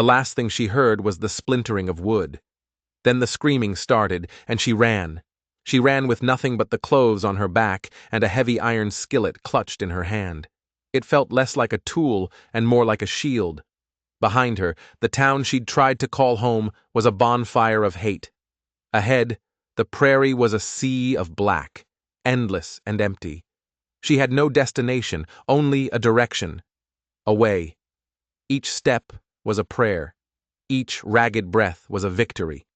The last thing she heard was the splintering of wood. Then the screaming started, and she ran. She ran with nothing but the clothes on her back and a heavy iron skillet clutched in her hand. It felt less like a tool and more like a shield. Behind her, the town she'd tried to call home was a bonfire of hate. Ahead, the prairie was a sea of black, endless and empty. She had no destination, only a direction. Away. Each step was a prayer. Each ragged breath was a victory.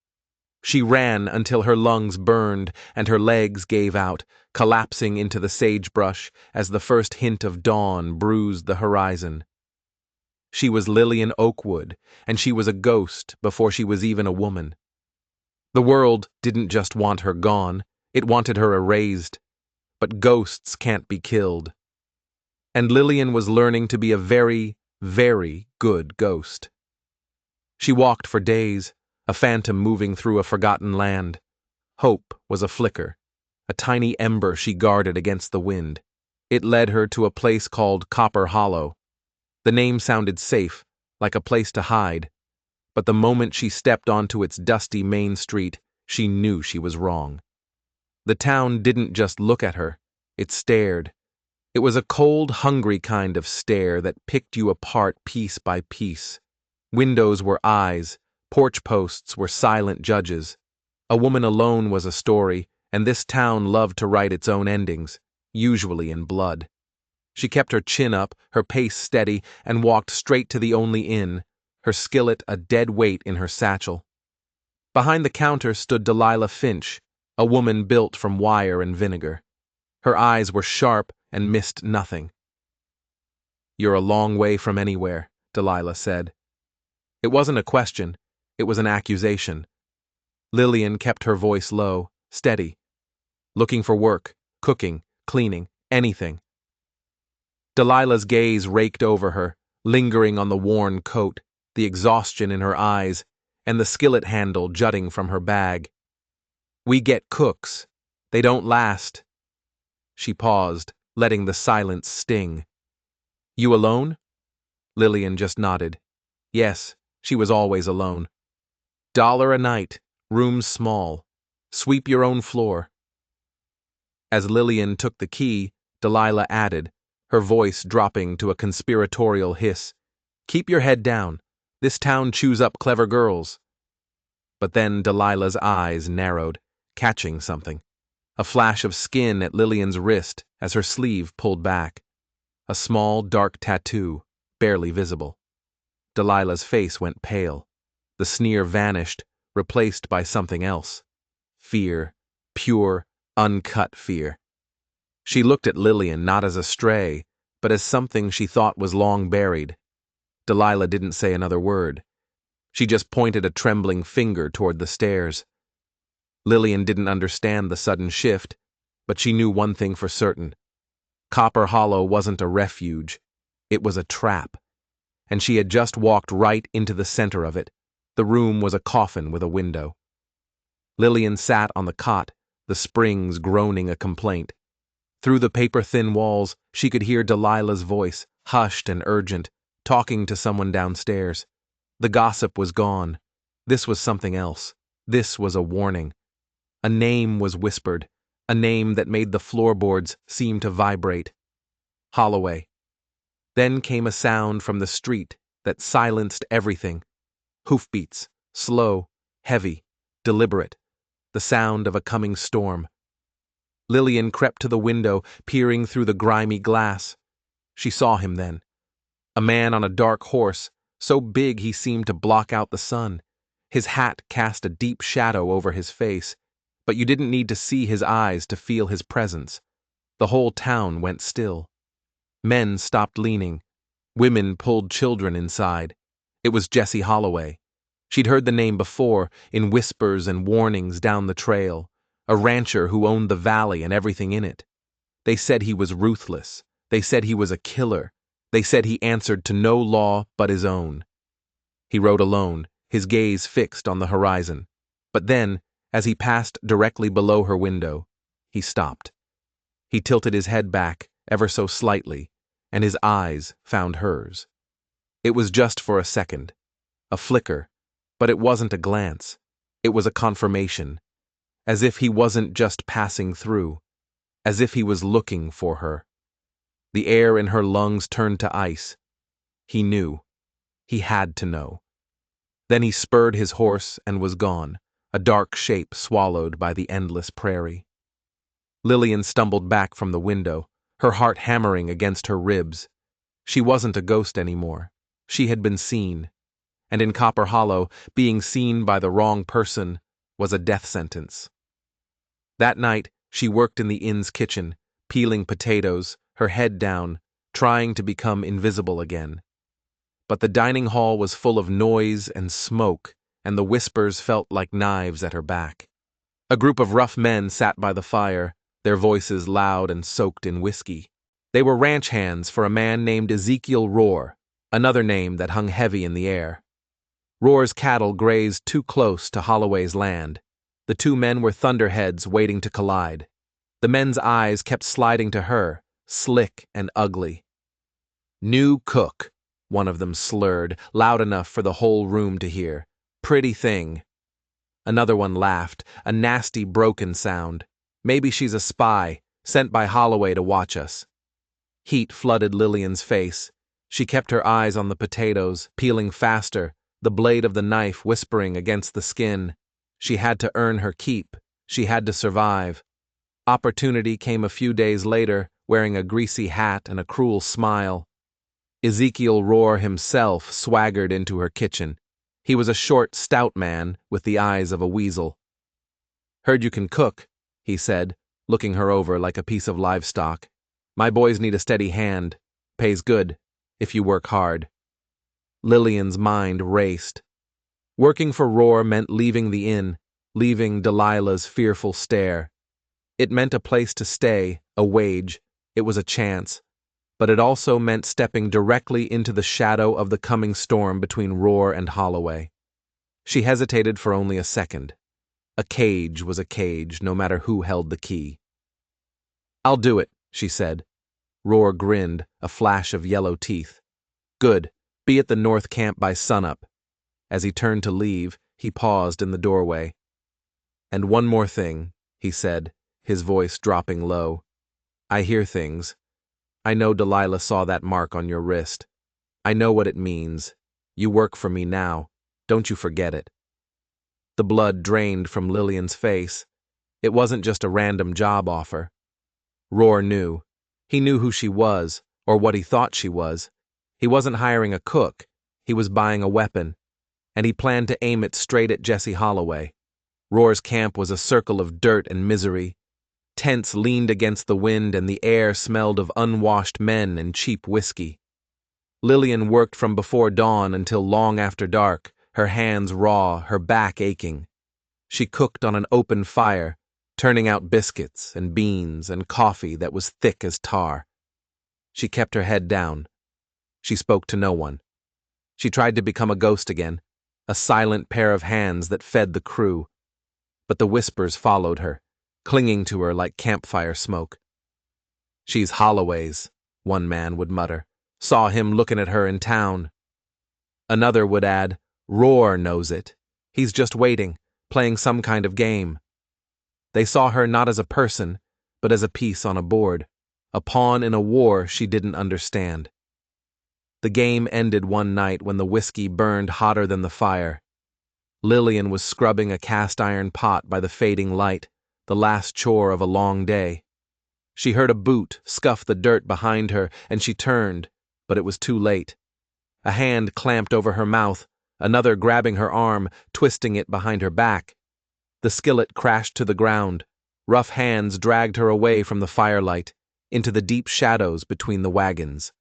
She ran until her lungs burned and her legs gave out, collapsing into the sagebrush as the first hint of dawn bruised the horizon. She was Lillian Oakwood, and she was a ghost before she was even a woman. The world didn't just want her gone, it wanted her erased. But ghosts can't be killed. And Lillian was learning to be a very, very good ghost. She walked for days, a phantom moving through a forgotten land. Hope was a flicker, a tiny ember she guarded against the wind. It led her to a place called Copper Hollow. The name sounded safe, like a place to hide. But the moment she stepped onto its dusty main street, she knew she was wrong. The town didn't just look at her, it stared. It was a cold, hungry kind of stare that picked you apart piece by piece. Windows were eyes, porch posts were silent judges. A woman alone was a story, and this town loved to write its own endings, usually in blood. She kept her chin up, her pace steady, and walked straight to the only inn, her skillet a dead weight in her satchel. Behind the counter stood Delilah Finch, a woman built from wire and vinegar. Her eyes were sharp and missed nothing. "You're a long way from anywhere," Delilah said. It wasn't a question, it was an accusation. Lillian kept her voice low, steady. "Looking for work, cooking, cleaning, anything." Delilah's gaze raked over her, lingering on the worn coat, the exhaustion in her eyes, and the skillet handle jutting from her bag. "We get cooks. They don't last." She paused, letting the silence sting. "You alone?" Lillian just nodded. Yes, she was always alone. $1 a night, rooms small. Sweep your own floor. As Lillian took the key, Delilah added, her voice dropping to a conspiratorial hiss. "Keep your head down. This town chews up clever girls." But then Delilah's eyes narrowed, catching something. A flash of skin at Lillian's wrist as her sleeve pulled back. A small, dark tattoo, barely visible. Delilah's face went pale. The sneer vanished, replaced by something else. Fear. Pure, uncut fear. She looked at Lillian not as a stray, but as something she thought was long buried. Delilah didn't say another word. She just pointed a trembling finger toward the stairs. Lillian didn't understand the sudden shift, but she knew one thing for certain. Copper Hollow wasn't a refuge. It was a trap. And she had just walked right into the center of it. The room was a coffin with a window. Lillian sat on the cot, the springs groaning a complaint. Through the paper-thin walls, she could hear Delilah's voice, hushed and urgent, talking to someone downstairs. The gossip was gone. This was something else. This was a warning. A name was whispered, a name that made the floorboards seem to vibrate. Holloway. Then came a sound from the street that silenced everything. Hoofbeats, slow, heavy, deliberate, the sound of a coming storm. Lillian crept to the window, peering through the grimy glass. She saw him then. A man on a dark horse, so big he seemed to block out the sun. His hat cast a deep shadow over his face, but you didn't need to see his eyes to feel his presence. The whole town went still. Men stopped leaning. Women pulled children inside. It was Jesse Holloway. She'd heard the name before, in whispers and warnings down the trail. A rancher who owned the valley and everything in it. They said he was ruthless. They said he was a killer. They said he answered to no law but his own. He rode alone, his gaze fixed on the horizon. But then, as he passed directly below her window, he stopped. He tilted his head back, ever so slightly, and his eyes found hers. It was just for a second. a flicker, but it wasn't a glance. It was a confirmation, as if he wasn't just passing through, as if he was looking for her. The air in her lungs turned to ice. He knew. He had to know. Then he spurred his horse and was gone, a dark shape swallowed by the endless prairie. Lillian stumbled back from the window, her heart hammering against her ribs. She wasn't a ghost anymore. She had been seen. And in Copper Hollow, being seen by the wrong person was a death sentence. That night, she worked in the inn's kitchen, peeling potatoes, her head down, trying to become invisible again. But the dining hall was full of noise and smoke, and the whispers felt like knives at her back. A group of rough men sat by the fire, their voices loud and soaked in whiskey. They were ranch hands for a man named Ezekiel Rohr, another name that hung heavy in the air. Rohr's cattle grazed too close to Holloway's land. The two men were thunderheads waiting to collide. The men's eyes kept sliding to her, slick and ugly. "New cook," one of them slurred, loud enough for the whole room to hear. "Pretty thing." Another one laughed, a nasty broken sound. "Maybe she's a spy, sent by Holloway to watch us." Heat flooded Lillian's face. She kept her eyes on the potatoes, peeling faster, the blade of the knife whispering against the skin. She had to earn her keep. She had to survive. Opportunity came a few days later, wearing a greasy hat and a cruel smile. Ezekiel Rohr himself swaggered into her kitchen. He was a short, stout man with the eyes of a weasel. "Heard you can cook," he said, looking her over like a piece of livestock. "My boys need a steady hand. Pays good, if you work hard." Lillian's mind raced. Working for Rohr meant leaving the inn, leaving Delilah's fearful stare. It meant a place to stay, a wage. It was a chance. But it also meant stepping directly into the shadow of the coming storm between Rohr and Holloway. She hesitated for only a second. A cage was a cage, no matter who held the key. "I'll do it," she said. Rohr grinned, a flash of yellow teeth. "Good. Be at the north camp by sunup." As he turned to leave, he paused in the doorway. "And one more thing," he said, his voice dropping low. "I hear things. I know Delilah saw that mark on your wrist. I know what it means. You work for me now. Don't you forget it." The blood drained from Lillian's face. It wasn't just a random job offer. Rohr knew. He knew who she was, or what he thought she was. He wasn't hiring a cook. He was buying a weapon. And he planned to aim it straight at Jesse Holloway. Rohr's camp was a circle of dirt and misery. Tents leaned against the wind and the air smelled of unwashed men and cheap whiskey. Lillian worked from before dawn until long after dark, her hands raw, her back aching. She cooked on an open fire, turning out biscuits and beans and coffee that was thick as tar. She kept her head down. She spoke to no one. She tried to become a ghost again, a silent pair of hands that fed the crew. But the whispers followed her, clinging to her like campfire smoke. "She's Holloway's," one man would mutter. "Saw him looking at her in town." Another would add, "Rohr knows it. He's just waiting, playing some kind of game." They saw her not as a person, but as a piece on a board, a pawn in a war she didn't understand. The game ended one night when the whiskey burned hotter than the fire. Lillian was scrubbing a cast-iron pot by the fading light, the last chore of a long day. She heard a boot scuff the dirt behind her, and she turned, but it was too late. A hand clamped over her mouth, another grabbing her arm, twisting it behind her back. The skillet crashed to the ground. Rough hands dragged her away from the firelight, into the deep shadows between the wagons.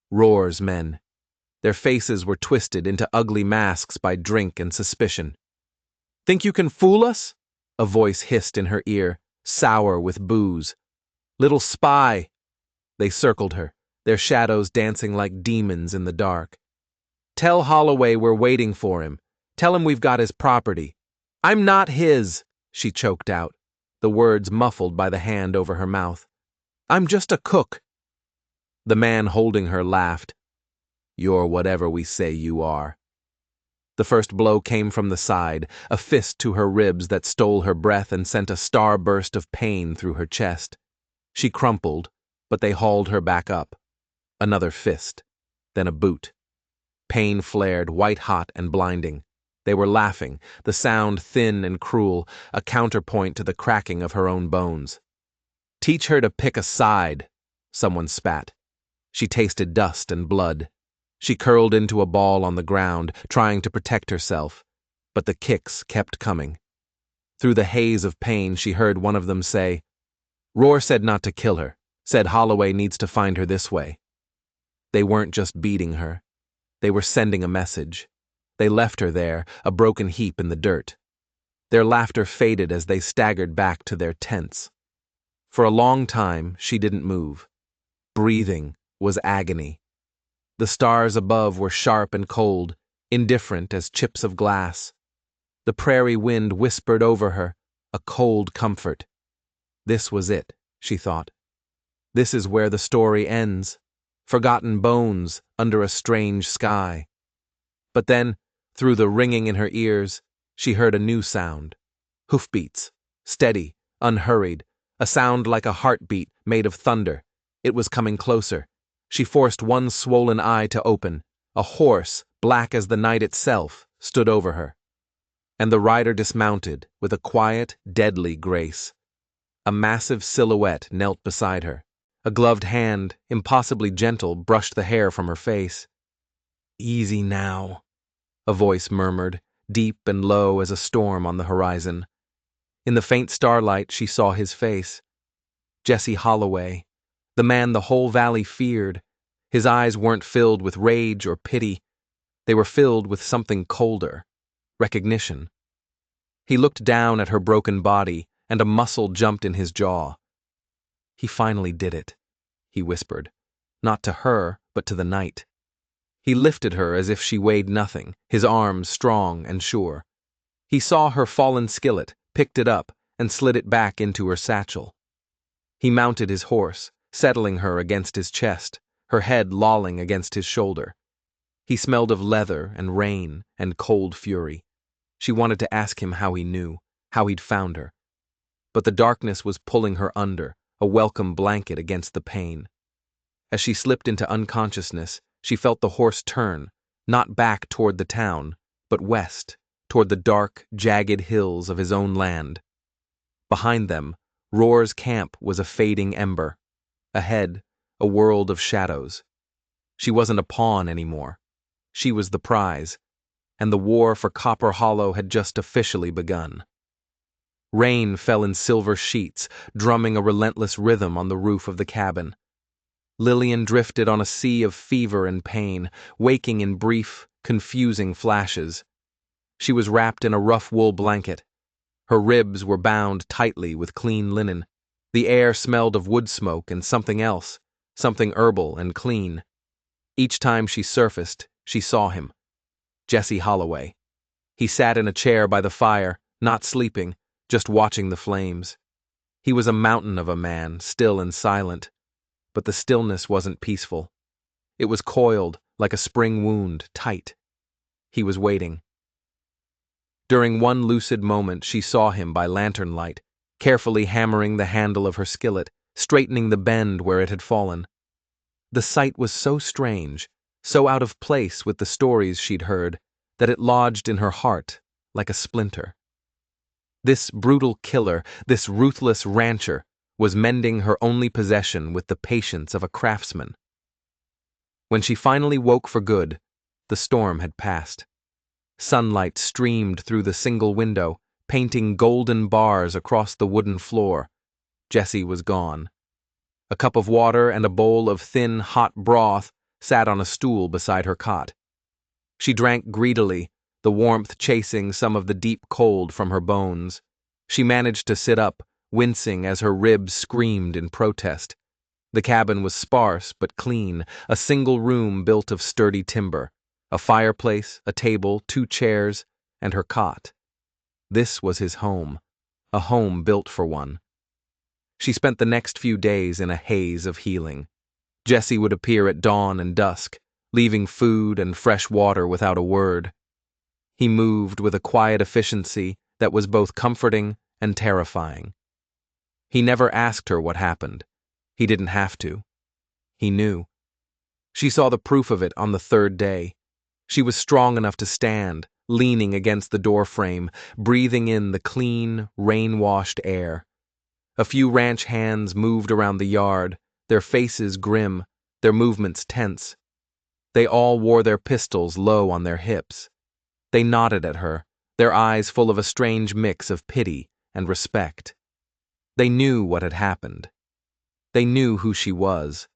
Rohr's men. Their faces were twisted into ugly masks by drink and suspicion. "Think you can fool us?" A voice hissed in her ear, sour with booze. "Little spy!" They circled her, their shadows dancing like demons in the dark. "Tell Holloway we're waiting for him. Tell him we've got his property." "I'm not his," she choked out, the words muffled by the hand over her mouth. "I'm just a cook." The man holding her laughed. "You're whatever we say you are." The first blow came from the side, a fist to her ribs that stole her breath and sent a starburst of pain through her chest. She crumpled, but they hauled her back up. Another fist, then a boot. Pain flared, white-hot and blinding. They were laughing, the sound thin and cruel, a counterpoint to the cracking of her own bones. "Teach her to pick a side," someone spat. She tasted dust and blood. She curled into a ball on the ground, trying to protect herself, but the kicks kept coming. Through the haze of pain, she heard one of them say, "Roar said not to kill her, said Holloway needs to find her this way." They weren't just beating her. They were sending a message. They left her there, a broken heap in the dirt. Their laughter faded as they staggered back to their tents. For a long time, she didn't move. Breathing was agony. The stars above were sharp and cold, indifferent as chips of glass. The prairie wind whispered over her, a cold comfort. This was it, she thought. This is where the story ends. Forgotten bones under a strange sky. But then, through the ringing in her ears, she heard a new sound. Hoofbeats, steady, unhurried, a sound like a heartbeat made of thunder. It was coming closer. She forced one swollen eye to open. A horse, black as the night itself, stood over her. And the rider dismounted with a quiet, deadly grace. A massive silhouette knelt beside her. A gloved hand, impossibly gentle, brushed the hair from her face. "Easy now," a voice murmured, deep and low as a storm on the horizon. In the faint starlight, she saw his face. Jesse Holloway, the man the whole valley feared. His eyes weren't filled with rage or pity. They were filled with something colder, recognition. He looked down at her broken body, and a muscle jumped in his jaw. "He finally did it," he whispered, not to her, but to the night. He lifted her as if she weighed nothing, his arms strong and sure. He saw her fallen skillet, picked it up, and slid it back into her satchel. He mounted his horse, settling her against his chest, her head lolling against his shoulder. He smelled of leather and rain and cold fury. She wanted to ask him how he knew, how he'd found her. But the darkness was pulling her under, a welcome blanket against the pain. As she slipped into unconsciousness, she felt the horse turn, not back toward the town, but west, toward the dark, jagged hills of his own land. Behind them, Roar's camp was a fading ember. Ahead, a world of shadows. She wasn't a pawn anymore. She was the prize, and the war for Copper Hollow had just officially begun. Rain fell in silver sheets, drumming a relentless rhythm on the roof of the cabin. Lillian drifted on a sea of fever and pain, waking in brief, confusing flashes. She was wrapped in a rough wool blanket. Her ribs were bound tightly with clean linen. The air smelled of wood smoke and something else, something herbal and clean. Each time she surfaced, she saw him. Jesse Holloway. He sat in a chair by the fire, not sleeping, just watching the flames. He was a mountain of a man, still and silent. But the stillness wasn't peaceful. It was coiled, like a spring wound, tight. He was waiting. During one lucid moment, she saw him by lantern light, carefully hammering the handle of her skillet, straightening the bend where it had fallen. The sight was so strange, so out of place with the stories she'd heard, that it lodged in her heart like a splinter. This brutal killer, this ruthless rancher, was mending her only possession with the patience of a craftsman. When she finally woke for good, the storm had passed. Sunlight streamed through the single window, painting golden bars across the wooden floor. Jesse was gone. A cup of water and a bowl of thin, hot broth sat on a stool beside her cot. She drank greedily, the warmth chasing some of the deep cold from her bones. She managed to sit up, wincing as her ribs screamed in protest. The cabin was sparse but clean, a single room built of sturdy timber, a fireplace, a table, 2 chairs, and her cot. This was his home, a home built for one. She spent the next few days in a haze of healing. Jesse would appear at dawn and dusk, leaving food and fresh water without a word. He moved with a quiet efficiency that was both comforting and terrifying. He never asked her what happened. He didn't have to. He knew. She saw the proof of it on the third day. She was strong enough to stand, leaning against the doorframe, breathing in the clean, rain-washed air. A few ranch hands moved around the yard, their faces grim, their movements tense. They all wore their pistols low on their hips. They nodded at her, their eyes full of a strange mix of pity and respect. They knew what had happened. They knew who she was,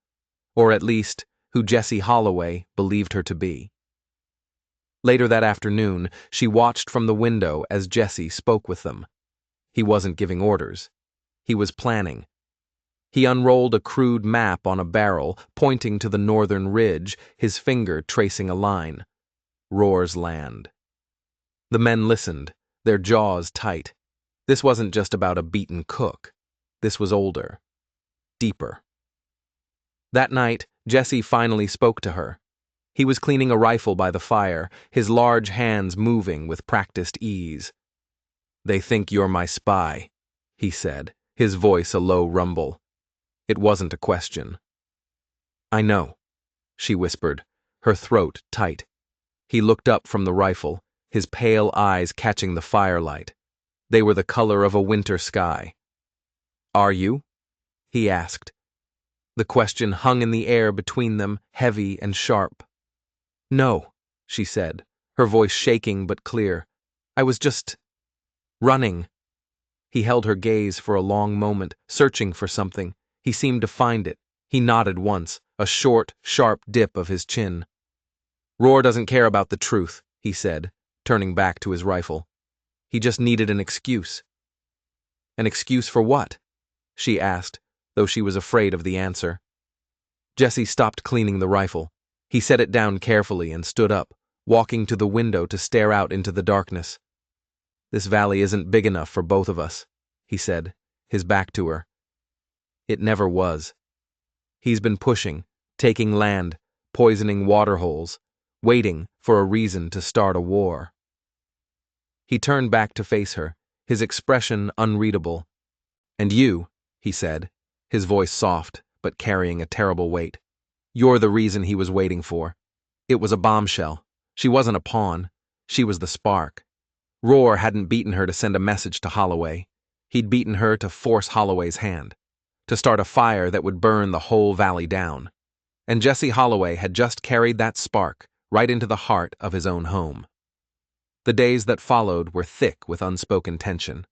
or at least who Jessie Holloway believed her to be. Later that afternoon, she watched from the window as Jessie spoke with them. He wasn't giving orders. He was planning. He unrolled a crude map on a barrel, pointing to the northern ridge, his finger tracing a line. Roar's Land. The men listened, their jaws tight. This wasn't just about a beaten cook. This was older. Deeper. That night, Jessie finally spoke to her. He was cleaning a rifle by the fire, his large hands moving with practiced ease. "They think you're my spy," he said, his voice a low rumble. It wasn't a question. "I know," she whispered, her throat tight. He looked up from the rifle, his pale eyes catching the firelight. They were the color of a winter sky. "Are you?" he asked. The question hung in the air between them, heavy and sharp. "No," she said, her voice shaking but clear. "I was just running." He held her gaze for a long moment, searching for something. He seemed to find it. He nodded once, a short, sharp dip of his chin. "Roar doesn't care about the truth," he said, turning back to his rifle. "He just needed an excuse." "An excuse for what?" she asked, though she was afraid of the answer. Jessie stopped cleaning the rifle. He set it down carefully and stood up, walking to the window to stare out into the darkness. "This valley isn't big enough for both of us," he said, his back to her. "It never was. He's been pushing, taking land, poisoning water holes, waiting for a reason to start a war." He turned back to face her, his expression unreadable. "And you," he said, his voice soft but carrying a terrible weight. "You're the reason he was waiting for. It was a bombshell. She wasn't a pawn. She was the spark. Roar hadn't beaten her to send a message to Holloway. He'd beaten her to force Holloway's hand, to start a fire that would burn the whole valley down. And Jessie Holloway had just carried that spark right into the heart of his own home." The days that followed were thick with unspoken tension.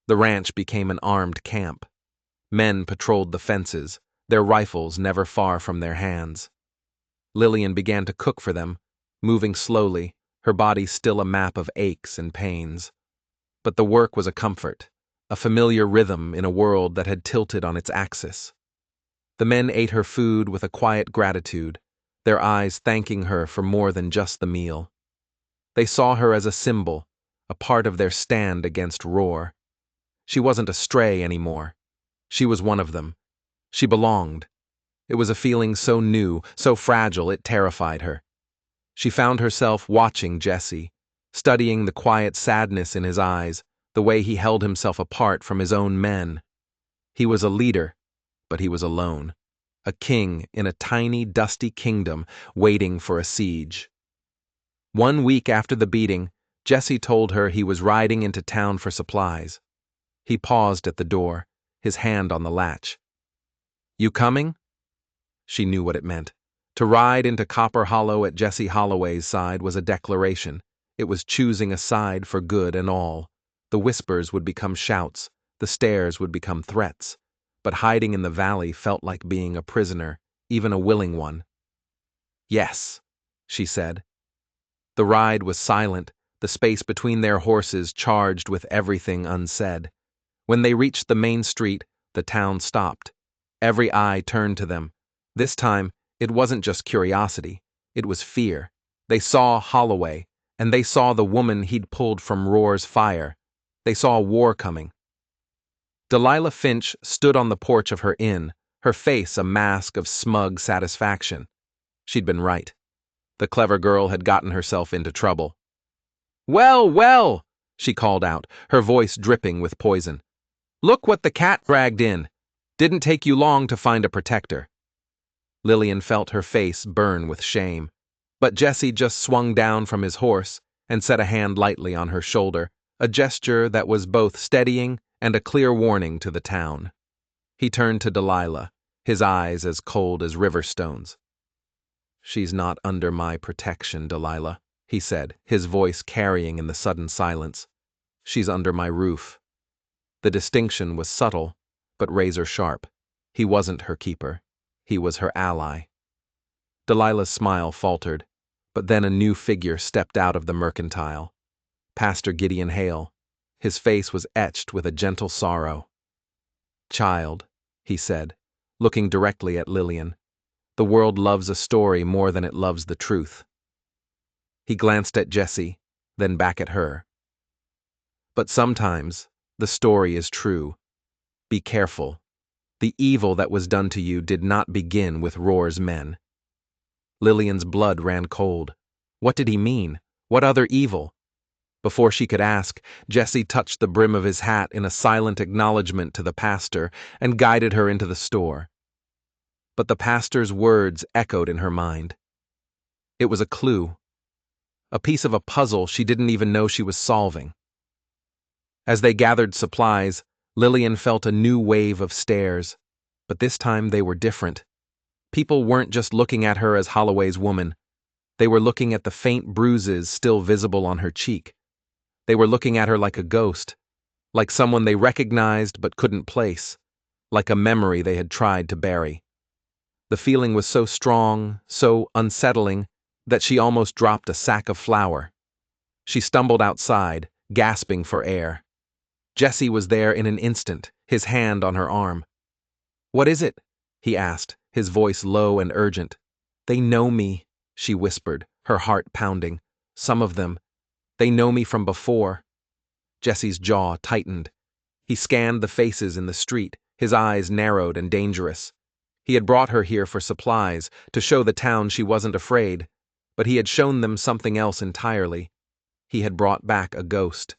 The ranch became an armed camp. Men patrolled the fences, their rifles never far from their hands. Lillian began to cook for them, moving slowly, her body still a map of aches and pains. But the work was a comfort, a familiar rhythm in a world that had tilted on its axis. The men ate her food with a quiet gratitude, their eyes thanking her for more than just the meal. They saw her as a symbol, a part of their stand against Roar. She wasn't a stray anymore. She was one of them. She belonged. It was a feeling so new, so fragile, it terrified her. She found herself watching Jessie, studying the quiet sadness in his eyes, the way he held himself apart from his own men. He was a leader, but he was alone. A king in a tiny, dusty kingdom waiting for a siege. 1 week after the beating, Jessie told her he was riding into town for supplies. He paused at the door, his hand on the latch. "You coming?" She knew what it meant. To ride into Copper Hollow at Jessie Holloway's side was a declaration. It was choosing a side for good and all. The whispers would become shouts, the stares would become threats. But hiding in the valley felt like being a prisoner, even a willing one. "Yes," she said. The ride was silent, the space between their horses charged with everything unsaid. When they reached the main street, the town stopped. Every eye turned to them. This time, it wasn't just curiosity, it was fear. They saw Holloway, and they saw the woman he'd pulled from Roar's fire. They saw war coming. Delilah Finch stood on the porch of her inn, her face a mask of smug satisfaction. She'd been right. The clever girl had gotten herself into trouble. "Well, well," she called out, her voice dripping with poison. "Look what the cat dragged in. Didn't take you long to find a protector." Lillian felt her face burn with shame, but Jesse just swung down from his horse and set a hand lightly on her shoulder, a gesture that was both steadying and a clear warning to the town. He turned to Delilah, his eyes as cold as river stones. "She's not under my protection, Delilah," he said, his voice carrying in the sudden silence. "She's under my roof." The distinction was subtle, but razor sharp. He wasn't her keeper. He was her ally. Delilah's smile faltered, but then a new figure stepped out of the mercantile. Pastor Gideon Hale. His face was etched with a gentle sorrow. "Child," he said, looking directly at Lillian, "the world loves a story more than it loves the truth." He glanced at Jessie, then back at her. "But sometimes the story is true. Be careful. The evil that was done to you did not begin with Roar's men." Lillian's blood ran cold. What did he mean? What other evil? Before she could ask, Jesse touched the brim of his hat in a silent acknowledgement to the pastor and guided her into the store. But the pastor's words echoed in her mind. It was a clue, a piece of a puzzle she didn't even know she was solving. As they gathered supplies, Lillian felt a new wave of stares, but this time they were different. People weren't just looking at her as Holloway's woman. They were looking at the faint bruises still visible on her cheek. They were looking at her like a ghost, like someone they recognized but couldn't place, like a memory they had tried to bury. The feeling was so strong, so unsettling, that she almost dropped a sack of flour. She stumbled outside, gasping for air. Jesse was there in an instant, his hand on her arm. "What is it?" he asked, his voice low and urgent. "They know me," she whispered, her heart pounding. "Some of them. They know me from before." Jesse's jaw tightened. He scanned the faces in the street, his eyes narrowed and dangerous. He had brought her here for supplies, to show the town she wasn't afraid, but he had shown them something else entirely. He had brought back a ghost.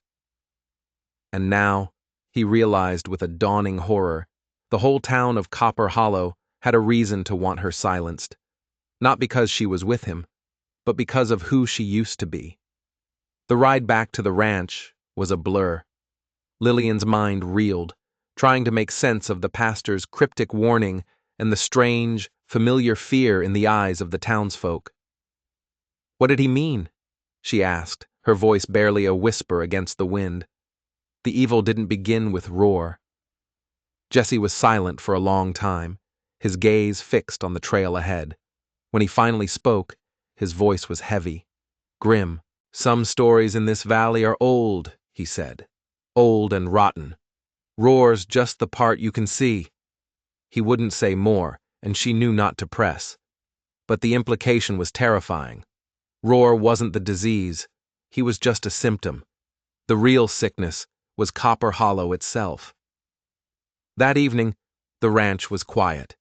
And now, he realized with a dawning horror, the whole town of Copper Hollow had a reason to want her silenced. Not because she was with him, but because of who she used to be. The ride back to the ranch was a blur. Lillian's mind reeled, trying to make sense of the pastor's cryptic warning and the strange, familiar fear in the eyes of the townsfolk. "What did he mean?" she asked, her voice barely a whisper against the wind. "The evil didn't begin with Roar." Jesse was silent for a long time, his gaze fixed on the trail ahead. When he finally spoke, his voice was heavy, grim. "Some stories in this valley are old," he said. "Old and rotten. Roar's just the part you can see." He wouldn't say more, and she knew not to press. But the implication was terrifying. Roar wasn't the disease. He was just a symptom. The real sickness was Copper Hollow itself. That evening, the ranch was quiet.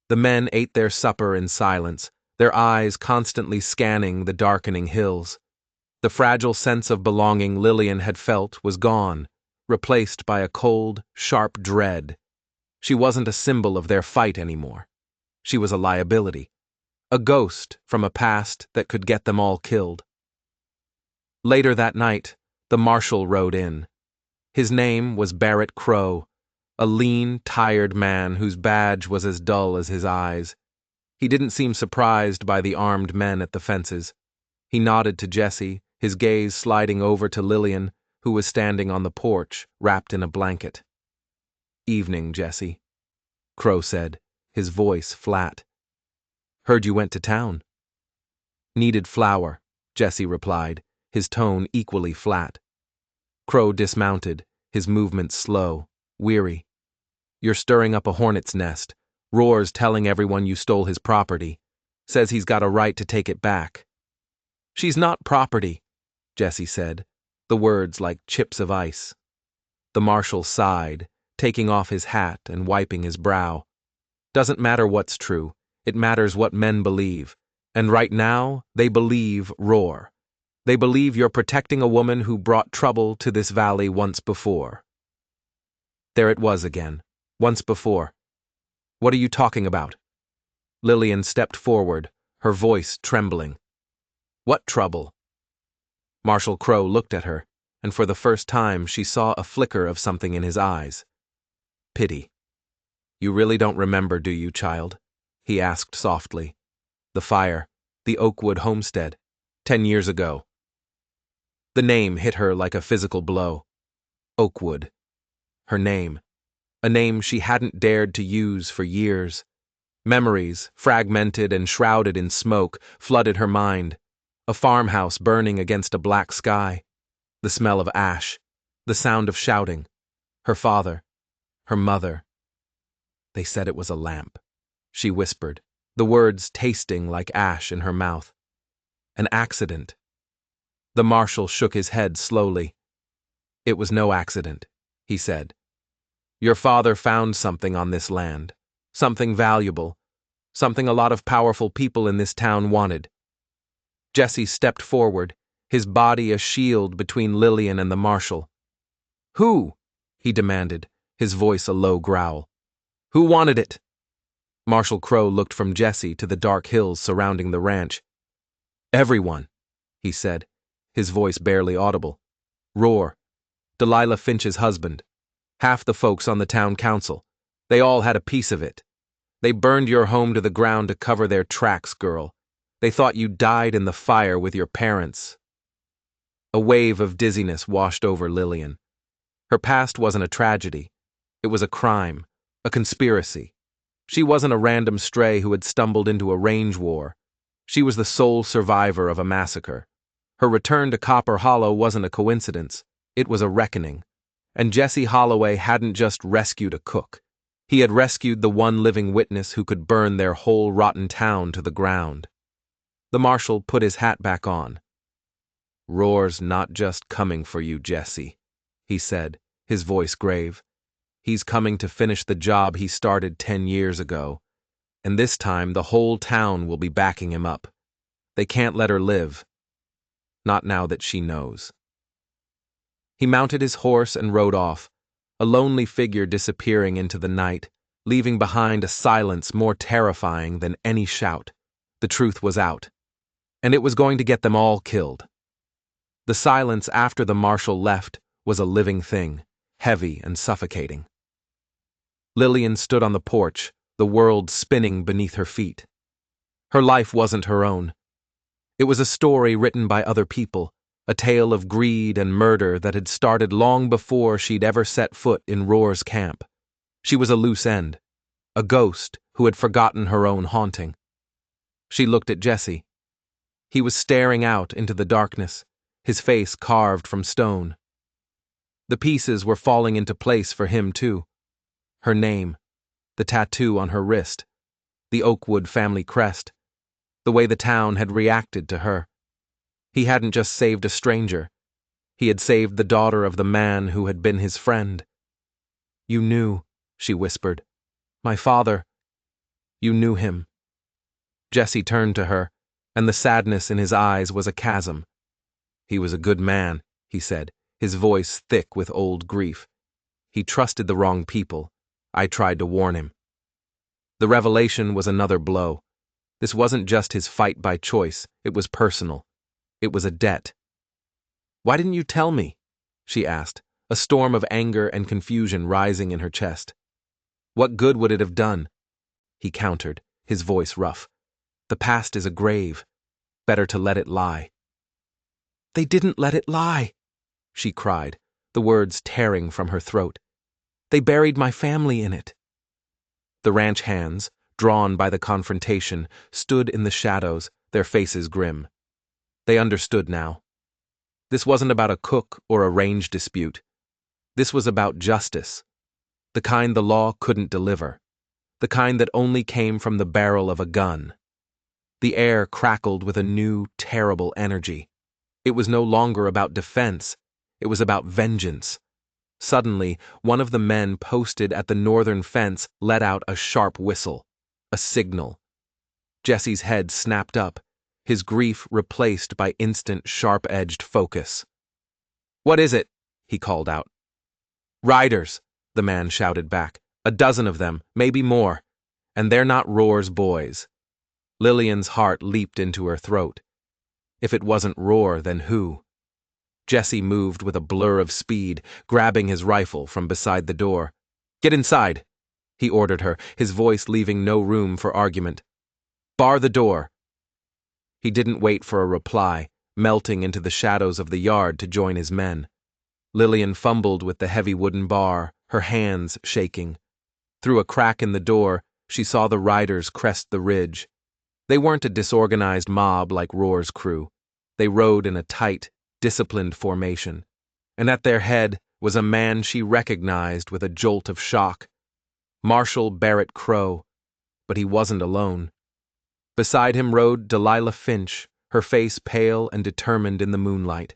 The men ate their supper in silence, their eyes constantly scanning the darkening hills. The fragile sense of belonging Lillian had felt was gone, replaced by a cold, sharp dread. She wasn't a symbol of their fight anymore. She was a liability, a ghost from a past that could get them all killed. Later that night, the marshal rode in. His name was Barrett Crow, a lean, tired man whose badge was as dull as his eyes. He didn't seem surprised by the armed men at the fences. He nodded to Jesse, his gaze sliding over to Lillian, who was standing on the porch, wrapped in a blanket. "Evening, Jesse," Crow said, his voice flat. "Heard you went to town." "Needed flour," Jesse replied, his tone equally flat. Crow dismounted, his movements slow, weary. "You're stirring up a hornet's nest. Roar's telling everyone you stole his property. Says he's got a right to take it back." "She's not property," Jesse said, the words like chips of ice. The marshal sighed, taking off his hat and wiping his brow. "Doesn't matter what's true. It matters what men believe. And right now, they believe Roar. They believe you're protecting a woman who brought trouble to this valley once before. There it was again. Once before. What are you talking about? Lillian stepped forward, her voice trembling. What trouble? Marshal Crowe looked at her, and for the first time she saw a flicker of something in his eyes. Pity. You really don't remember, do you, child? He asked softly. The fire, the Oakwood homestead, 10 years ago. The name hit her like a physical blow. Oakwood. Her name. A name she hadn't dared to use for years. Memories, fragmented and shrouded in smoke, flooded her mind. A farmhouse burning against a black sky. The smell of ash. The sound of shouting. Her father. Her mother. They said it was a lamp. She whispered, the words tasting like ash in her mouth. An accident. The marshal shook his head slowly. It was no accident, he said. Your father found something on this land. Something valuable. Something a lot of powerful people in this town wanted. Jesse stepped forward, his body a shield between Lillian and the marshal. Who? He demanded, his voice a low growl. Who wanted it? Marshal Crowe looked from Jesse to the dark hills surrounding the ranch. Everyone, he said, his voice barely audible. Roar. Delilah Finch's husband. Half the folks on the town council. They all had a piece of it. They burned your home to the ground to cover their tracks, girl. They thought you died in the fire with your parents. A wave of dizziness washed over Lillian. Her past wasn't a tragedy. It was a crime, a conspiracy. She wasn't a random stray who had stumbled into a range war. She was the sole survivor of a massacre. Her return to Copper Hollow wasn't a coincidence. It was a reckoning. And Jesse Holloway hadn't just rescued a cook. He had rescued the one living witness who could burn their whole rotten town to the ground. The marshal put his hat back on. Roar's not just coming for you, Jesse, he said, his voice grave. He's coming to finish the job he started 10 years ago. And this time the whole town will be backing him up. They can't let her live. Not now that she knows. He mounted his horse and rode off, a lonely figure disappearing into the night, leaving behind a silence more terrifying than any shout. The truth was out. And it was going to get them all killed. The silence after the marshal left was a living thing, heavy and suffocating. Lillian stood on the porch, the world spinning beneath her feet. Her life wasn't her own. It was a story written by other people, a tale of greed and murder that had started long before she'd ever set foot in Roar's camp. She was a loose end, a ghost who had forgotten her own haunting. She looked at Jesse. He was staring out into the darkness, his face carved from stone. The pieces were falling into place for him, too. Her name, the tattoo on her wrist, the Oakwood family crest, the way the town had reacted to her. He hadn't just saved a stranger. He had saved the daughter of the man who had been his friend. You knew, she whispered. My father. You knew him. Jesse turned to her, and the sadness in his eyes was a chasm. He was a good man, he said, his voice thick with old grief. He trusted the wrong people. I tried to warn him. The revelation was another blow. This wasn't just his fight by choice, it was personal. It was a debt. Why didn't you tell me? She asked, a storm of anger and confusion rising in her chest. What good would it have done? He countered, his voice rough. The past is a grave. Better to let it lie. They didn't let it lie, she cried, the words tearing from her throat. They buried my family in it. The ranch hands, drawn by the confrontation, stood in the shadows, their faces grim. They understood now. This wasn't about a cook or a range dispute. This was about justice. The kind the law couldn't deliver. The kind that only came from the barrel of a gun. The air crackled with a new, terrible energy. It was no longer about defense. It was about vengeance. Suddenly, one of the men posted at the northern fence let out a sharp whistle, a signal. Jesse's head snapped up, his grief replaced by instant, sharp-edged focus. "What is it?" he called out. "Riders," the man shouted back. "A dozen of them, maybe more. And they're not Roar's boys." Lillian's heart leaped into her throat. If it wasn't Roar, then who? Jesse moved with a blur of speed, grabbing his rifle from beside the door. "Get inside," he ordered her, his voice leaving no room for argument. "Bar the door." He didn't wait for a reply, melting into the shadows of the yard to join his men. Lillian fumbled with the heavy wooden bar, her hands shaking. Through a crack in the door, she saw the riders crest the ridge. They weren't a disorganized mob like Roar's crew. They rode in a tight, disciplined formation. And at their head was a man she recognized with a jolt of shock. Marshal Barrett Crowe. But he wasn't alone. Beside him rode Delilah Finch, her face pale and determined in the moonlight.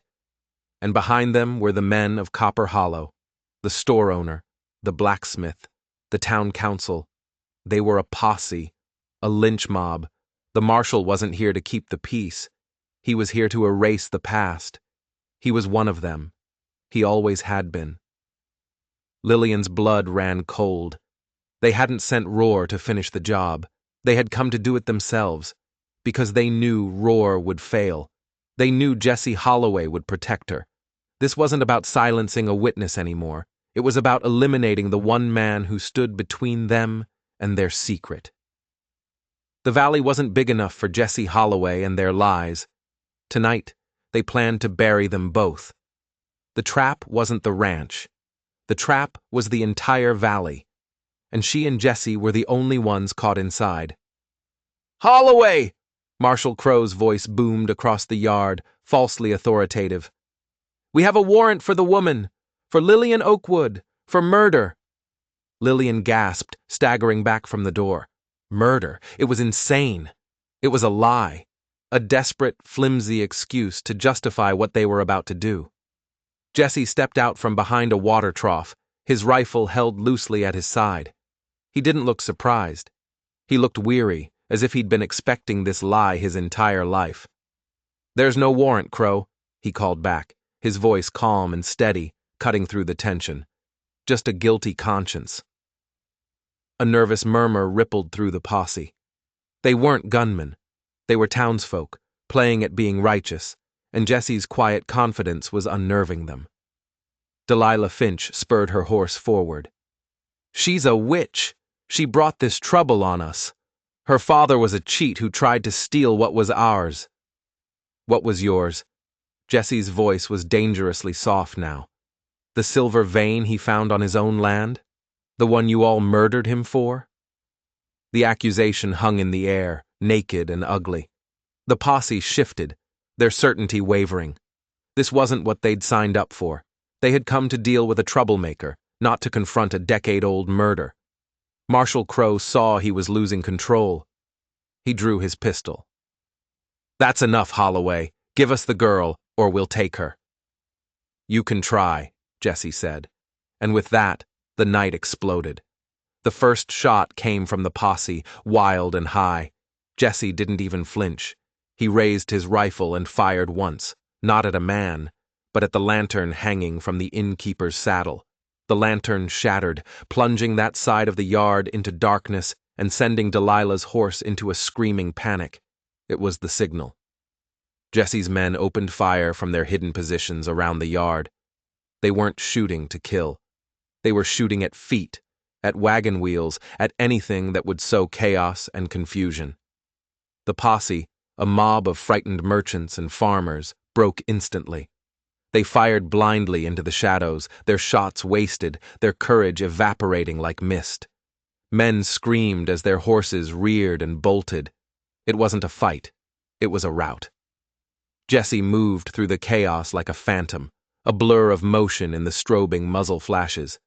And behind them were the men of Copper Hollow, the store owner, the blacksmith, the town council. They were a posse, a lynch mob. The marshal wasn't here to keep the peace. He was here to erase the past. He was one of them. He always had been. Lillian's blood ran cold. They hadn't sent Roar to finish the job. They had come to do it themselves, because they knew Roar would fail. They knew Jesse Holloway would protect her. This wasn't about silencing a witness anymore. It was about eliminating the one man who stood between them and their secret. The valley wasn't big enough for Jesse Holloway and their lies. Tonight, they planned to bury them both. The trap wasn't the ranch. The trap was the entire valley. And she and Jesse were the only ones caught inside. "Holloway!" Marshal Crowe's voice boomed across the yard, falsely authoritative. "We have a warrant for the woman, for Lillian Oakwood, for murder." Lillian gasped, staggering back from the door. Murder. It was insane. It was a lie. A desperate, flimsy excuse to justify what they were about to do. Jesse stepped out from behind a water trough, his rifle held loosely at his side. He didn't look surprised. He looked weary, as if he'd been expecting this lie his entire life. "There's no warrant, Crowe," he called back, his voice calm and steady, cutting through the tension. "Just a guilty conscience." A nervous murmur rippled through the posse. They weren't gunmen. They were townsfolk, playing at being righteous, and Jesse's quiet confidence was unnerving them. Delilah Finch spurred her horse forward. "She's a witch! She brought this trouble on us. Her father was a cheat who tried to steal what was ours." "What was yours?" Jesse's voice was dangerously soft now. "The silver vein he found on his own land? The one you all murdered him for?" The accusation hung in the air, naked and ugly. The posse shifted, their certainty wavering. This wasn't what they'd signed up for. They had come to deal with a troublemaker, not to confront a decade-old murder. Marshal Crowe saw he was losing control. He drew his pistol. "That's enough, Holloway. Give us the girl, or we'll take her." "You can try," Jesse said. And with that, the night exploded. The first shot came from the posse, wild and high. Jesse didn't even flinch. He raised his rifle and fired once, not at a man, but at the lantern hanging from the innkeeper's saddle. The lantern shattered, plunging that side of the yard into darkness and sending Delilah's horse into a screaming panic. It was the signal. Jesse's men opened fire from their hidden positions around the yard. They weren't shooting to kill. They were shooting at feet, at wagon wheels, at anything that would sow chaos and confusion. The posse, a mob of frightened merchants and farmers, broke instantly. They fired blindly into the shadows, their shots wasted, their courage evaporating like mist. Men screamed as their horses reared and bolted. It wasn't a fight. It was a rout. Jesse moved through the chaos like a phantom, a blur of motion in the strobing muzzle flashes.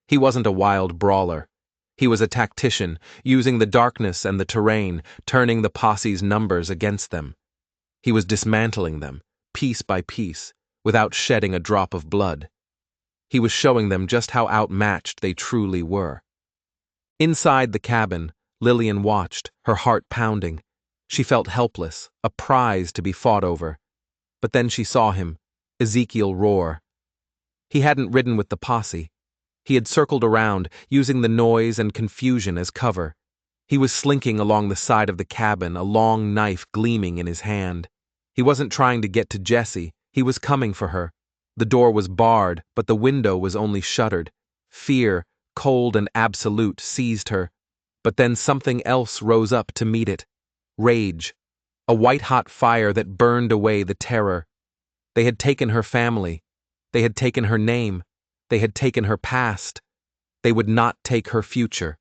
He wasn't a wild brawler. He was a tactician, using the darkness and the terrain, turning the posse's numbers against them. He was dismantling them, piece by piece, without shedding a drop of blood. He was showing them just how outmatched they truly were. Inside the cabin, Lillian watched, her heart pounding. She felt helpless, a prize to be fought over. But then she saw him, Ezekiel Roar. He hadn't ridden with the posse. He had circled around, using the noise and confusion as cover. He was slinking along the side of the cabin, a long knife gleaming in his hand. He wasn't trying to get to Jessie, he was coming for her. The door was barred, but the window was only shuttered. Fear, cold and absolute, seized her. But then something else rose up to meet it. Rage. A white-hot fire that burned away the terror. They had taken her family. They had taken her name. They had taken her past. They would not take her future.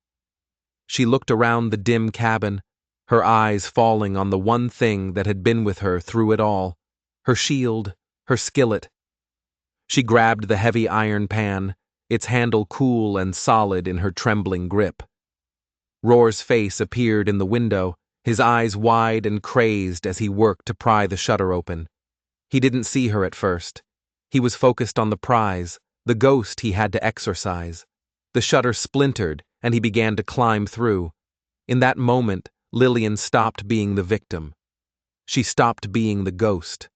She looked around the dim cabin, her eyes falling on the one thing that had been with her through it all, her shield, her skillet. She grabbed the heavy iron pan, its handle cool and solid in her trembling grip. Roar's face appeared in the window, his eyes wide and crazed as he worked to pry the shutter open. He didn't see her at first. He was focused on the prize, the ghost he had to exorcise. The shutter splintered, and he began to climb through. In that moment, Lillian stopped being the victim. She stopped being the ghost.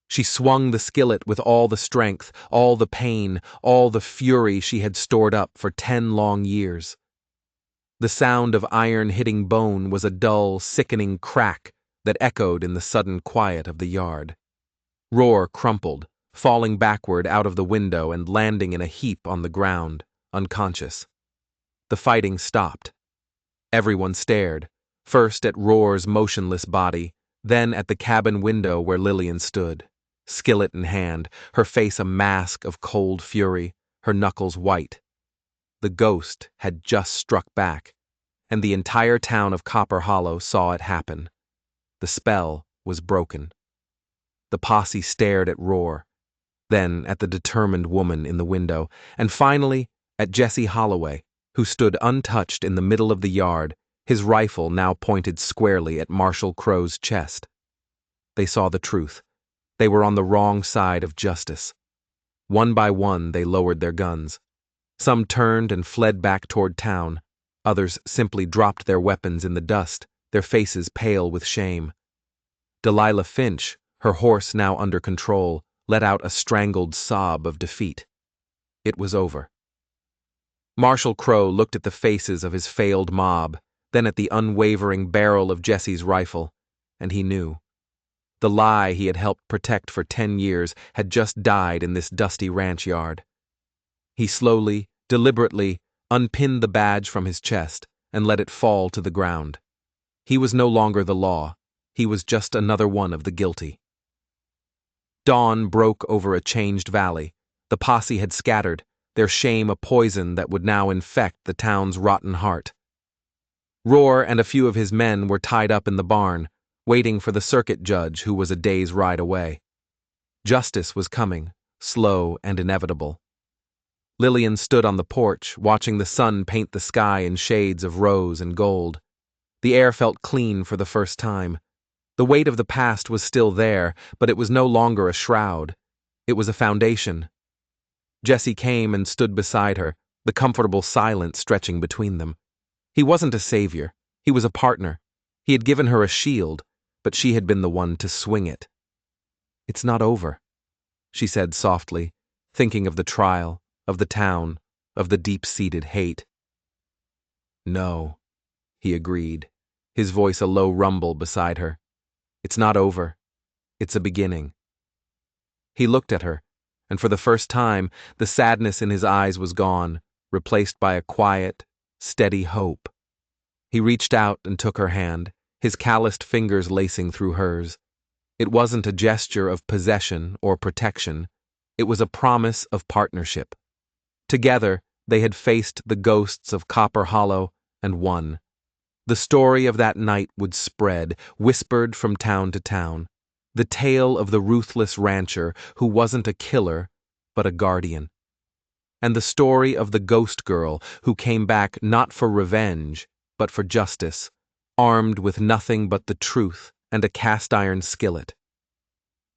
She swung the skillet with all the strength, all the pain, all the fury she had stored up for 10 long years. The sound of iron hitting bone was a dull, sickening crack that echoed in the sudden quiet of the yard. Roar crumpled, falling backward out of the window and landing in a heap on the ground, unconscious. The fighting stopped. Everyone stared, first at Roar's motionless body, then at the cabin window where Lillian stood, skillet in hand, her face a mask of cold fury, her knuckles white. The ghost had just struck back, and the entire town of Copper Hollow saw it happen. The spell was broken. The posse stared at Roar, then at the determined woman in the window, and finally at Jesse Holloway, who stood untouched in the middle of the yard, his rifle now pointed squarely at Marshal Crow's chest. They saw the truth. They were on the wrong side of justice. One by one they lowered their guns. Some turned and fled back toward town. Others simply dropped their weapons in the dust, their faces pale with shame. Delilah Finch, her horse now under control, let out a strangled sob of defeat. It was over. Marshal Crow looked at the faces of his failed mob, then at the unwavering barrel of Jesse's rifle, and he knew. The lie he had helped protect for 10 years had just died in this dusty ranch yard. He slowly, deliberately, unpinned the badge from his chest and let it fall to the ground. He was no longer the law. He was just another one of the guilty. Dawn broke over a changed valley. The posse had scattered, their shame a poison that would now infect the town's rotten heart. Roar and a few of his men were tied up in the barn, waiting for the circuit judge who was a day's ride away. Justice was coming, slow and inevitable. Lillian stood on the porch, watching the sun paint the sky in shades of rose and gold. The air felt clean for the first time. The weight of the past was still there, but it was no longer a shroud. It was a foundation. Jesse came and stood beside her, the comfortable silence stretching between them. He wasn't a savior. He was a partner. He had given her a shield, but she had been the one to swing it. "It's not over," she said softly, thinking of the trial, of the town, of the deep-seated hate. "No," he agreed, his voice a low rumble beside her. "It's not over. It's a beginning." He looked at her, and for the first time, the sadness in his eyes was gone, replaced by a quiet, steady hope. He reached out and took her hand, his calloused fingers lacing through hers. It wasn't a gesture of possession or protection. It was a promise of partnership. Together, they had faced the ghosts of Copper Hollow and won. The story of that night would spread, whispered from town to town. The tale of the ruthless rancher who wasn't a killer, but a guardian. And the story of the ghost girl who came back not for revenge, but for justice, armed with nothing but the truth and a cast-iron skillet.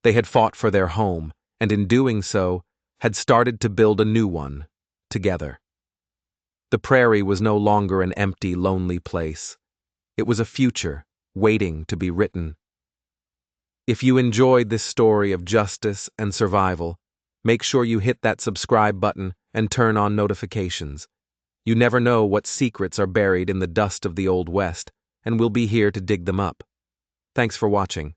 They had fought for their home, and in doing so, had started to build a new one, together. The prairie was no longer an empty, lonely place. It was a future, waiting to be written. If you enjoyed this story of justice and survival, make sure you hit that subscribe button and turn on notifications. You never know what secrets are buried in the dust of the Old West, and we'll be here to dig them up. Thanks for watching.